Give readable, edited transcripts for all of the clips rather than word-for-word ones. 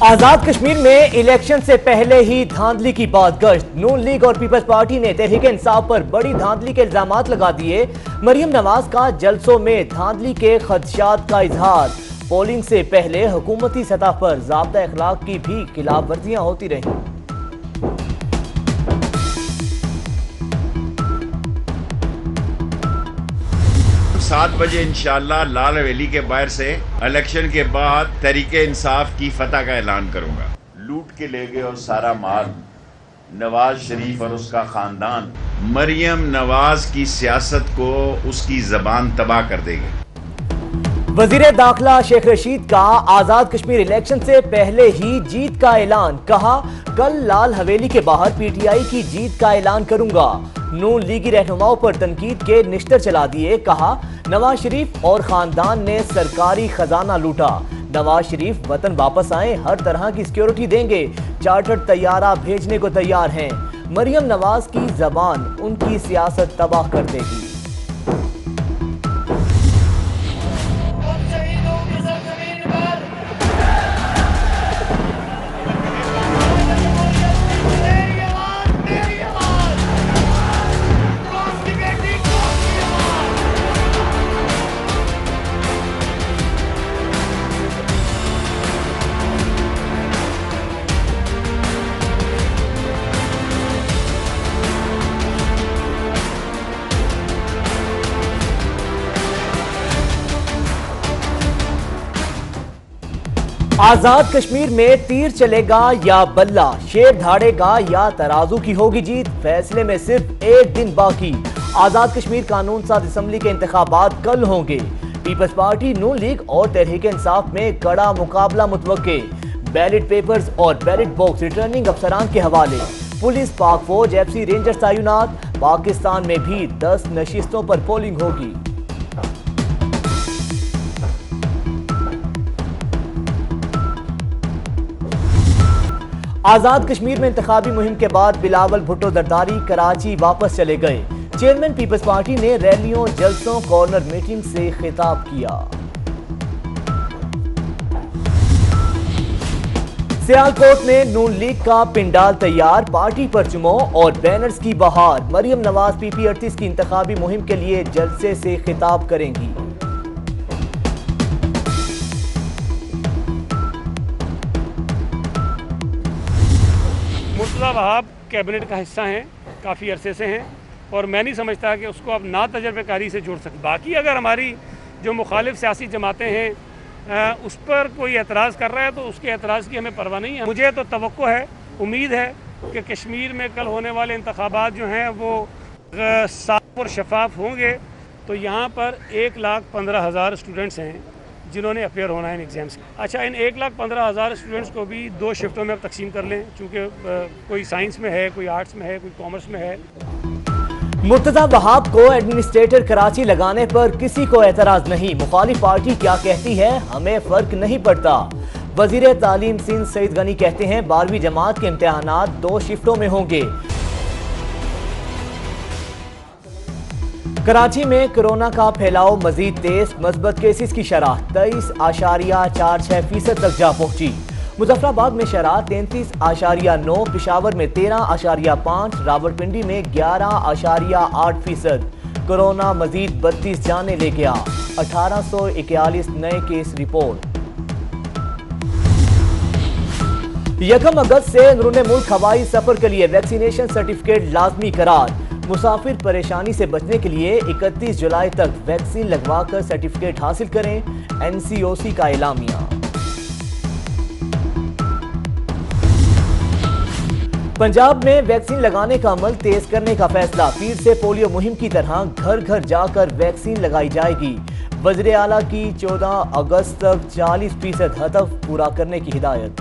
आजाद कश्मीर में इलेक्शन से पहले ही धांधली की बात गश्त। नून लीग और पीपल्स पार्टी ने तहरीक इंसाफ पर बड़ी धांधली के इल्जामात लगा दिए। मरियम नवाज का जलसों में धांधली के खदशात का इजहार। पोलिंग से पहले हुकूमती सतह पर ज़ाब्ता अखलाक की भी खिलाफ वर्जियां होती रहीं। 7 बजे इंशाअल्लाह लाल हवेली के बाहर से इलेक्शन के बाद तहरीक इंसाफ की फतह का ऐलान करूंगा। लूट के ले गए और सारा माल नवाज शरीफ और उसका खानदान मरियम नवाज की सियासत को उसकी जबान तबाह कर देगी। वजीर दाखिला शेख रशीद का आजाद कश्मीर इलेक्शन से पहले ही जीत का ऐलान। कहा, कल लाल हवेली के बाहर पीटीआई की जीत का ऐलान करूंगा। नून लीगी रहनुमाओं पर तनकीद के निश्तर चला दिए। कहा, नवाज शरीफ और खानदान ने सरकारी खजाना लूटा। नवाज शरीफ वतन वापस आए, हर तरह की सिक्योरिटी देंगे। चार्टर्ड तैयारा भेजने को तैयार हैं। मरियम नवाज की जबान उनकी सियासत तबाह कर देगी। आजाद कश्मीर में तीर चलेगा या बल्ला, शेर धाड़ेगा या तराजू की होगी जीत। फैसले में सिर्फ एक दिन बाकी। आजाद कश्मीर कानून साज असम्बली के इंतखाबात कल होंगे। पीपल्स पार्टी, नून लीग और तहरीक इंसाफ में कड़ा मुकाबला मुतवक्के। बैलेट पेपर्स और बैलेट बॉक्स रिटर्निंग अफसरान के हवाले। पुलिस, पाक फौज, एफसी रेंजर्स तैनात। पाकिस्तान में भी 10 नशिस्तों पर पोलिंग होगी। आजाद कश्मीर में इंतखाबी मुहिम के बाद बिलावल भुट्टो जरदारी कराची वापस चले गए। चेयरमैन पीपल्स पार्टी ने रैलियों, जलसों, कॉर्नर मीटिंग से खिताब किया। सियालकोट में नून लीग का पिंडाल तैयार। पार्टी परचमों और बैनर्स की बहार। मरियम नवाज पीपी 38 की इंतखाबी मुहिम के लिए जलसे से खिताब करेंगी। मुर्तज़ा वहाब कैबिनेट का हिस्सा हैं, काफ़ी अरसे से हैं, और मैं नहीं समझता कि उसको अब ना तजर्बेकारी से जोड़ सकते। बाकी अगर हमारी जो मुखालिफ सियासी जमातें हैं उस पर कोई एतराज़ कर रहा है तो उसके एतराज़ की हमें परवाह नहीं है। मुझे तो तवक्को है, उम्मीद है कि कश्मीर में कल होने वाले इंतखाबात जो हैं वो साफ और शफाफ होंगे। तो यहाँ पर 1,15,000 स्टूडेंट्स हैं जिन्होंने अपेयर होना है इन एग्ज़ाम्स। अच्छा, इन 1,15,000 स्टूडेंट्स को भी 2 शिफ्टों में अब तकसीम कर लें, चूँकि कोई साइंस में है, कोई आर्ट्स में है, कोई कॉमर्स में है। मुर्तज़ा वहाब को एडमिनिस्ट्रेटर कराची लगाने पर किसी को एतराज़ नहीं। मुखालिफ पार्टी क्या कहती है हमें फ़र्क नहीं पड़ता। वज़ीर तालीम सिंध सईद गनी कहते हैं 12वीं जमात के इम्तिहानात 2 शिफ्टों में होंगे। कराची में कोरोना का फैलाव मजीद तेज। मस्बत केसेस की शरह 23.46% तक जा पहुंची। मुजफ्फराबाद में शरह 33.9, पिशावर में 13.5, रावलपिंडी में 11.8%। कोरोना मजीद 32 जाने ले गया। 1841 नए केस रिपोर्ट। 1 अगस्त से अंदरूनी मुल्क हवाई सफर के लिए वैक्सीनेशन सर्टिफिकेट लाजमी करार। मुसाफिर परेशानी से बचने के लिए 31 जुलाई तक वैक्सीन लगवाकर सर्टिफिकेट हासिल करें। एनसीओसी का एलामिया। पंजाब में वैक्सीन लगाने का अमल तेज करने का फैसला। पीर से पोलियो मुहिम की तरह घर घर जाकर वैक्सीन लगाई जाएगी। वज़ीर आला की 14 अगस्त तक 40% हदफ पूरा करने की हिदायत।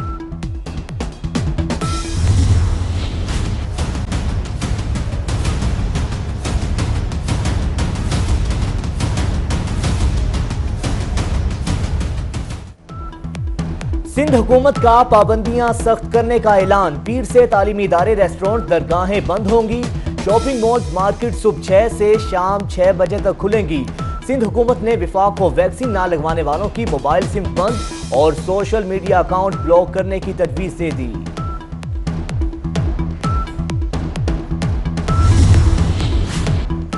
सिंध हुकूमत का पाबंदियां सख्त करने का ऐलान। पीर से तालीमी इदारे, रेस्टोरेंट, दरगाहें बंद होंगी। शॉपिंग मॉल, मार्केट सुबह 6 से शाम 6 बजे तक खुलेंगी। सिंध हुकूमत ने विफाक को वैक्सीन ना लगवाने वालों की मोबाइल सिम बंद और सोशल मीडिया अकाउंट ब्लॉक करने की तजवीज़ दे दी।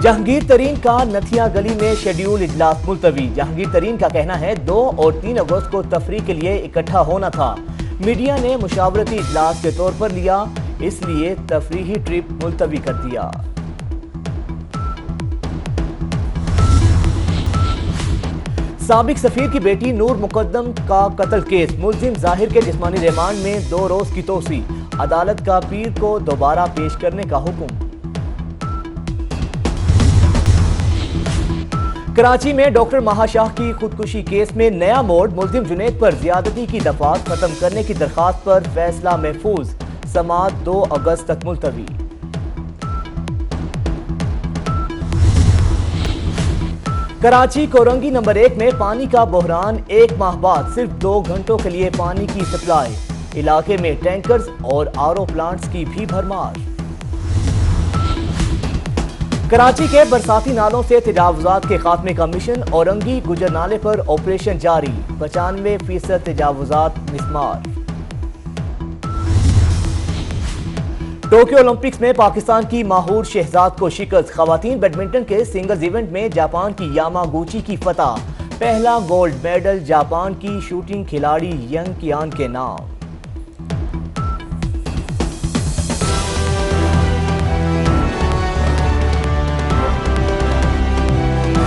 जहांगीर तरीन का नथिया गली में शेड्यूल इजलास मुलतवी। जहांगीर तरीन का कहना है 2 और 3 अगस्त को तफरीक के लिए इकट्ठा होना था। मीडिया ने मुशावरती इजलास के तौर पर लिया, इसलिए तफरीही ट्रिप मुलतवी कर दिया। साबिक सफीर की बेटी नूर मुकद्दम का कत्ल केस। मुलजिम जाहिर के जिस्मानी रिमांड में 2 रोज की तोसी। अदालत का पीर को दोबारा पेश करने का हुक्म। कराची में डॉक्टर महाशाह की खुदकुशी केस में नया मोड़। मुलजिम जुनैद पर ज्यादती की दफात खत्म करने की दरखास्त पर फैसला महफूज। समाअत 2 अगस्त तक मुलतवी। कराची कोरंगी नंबर 1 में पानी का बहरान। 1 माह बाद सिर्फ 2 घंटों के लिए पानी की सप्लाई। इलाके में टैंकर्स और आरओ प्लांट्स की भी भरमार। कराची के बरसाती नालों से तजावुजात के खात्मे का मिशन। औरंगी गुजर नाले पर ऑपरेशन जारी। 95% तजावुजात मिसमार। टोक्यो ओलंपिक्स में पाकिस्तान की माहूर शहजाद को शिकस्त। खवातीन बैडमिंटन के सिंगल्स इवेंट में जापान की यामागुची की फतह। पहला गोल्ड मेडल जापान की शूटिंग खिलाड़ी यंग कियान के नाम।